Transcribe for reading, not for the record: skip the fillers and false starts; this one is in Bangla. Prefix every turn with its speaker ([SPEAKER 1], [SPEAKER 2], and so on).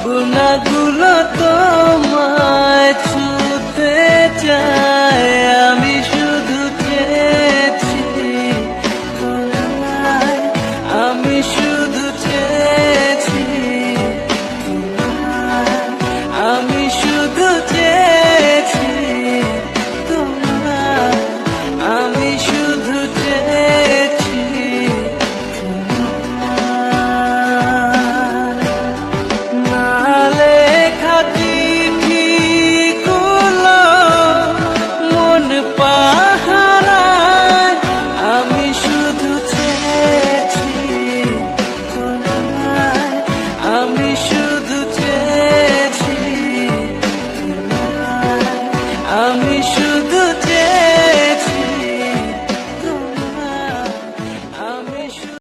[SPEAKER 1] ভাবনাগুলো তোমায় ছুতে চায়, আমি শুধু চেয়েছি তোমায়, আমি শুধু চেয়েছি তোমায়, আমি শুধু চেয়েছি তোমায়, আমি শুধু চেয়েছি না লেখা চিঠিগুলো মন পাহারায়, আমি শুধু চেয়েছি তোমায়, আমি শুধু চেয়েছি তোমায়, আমি শুধু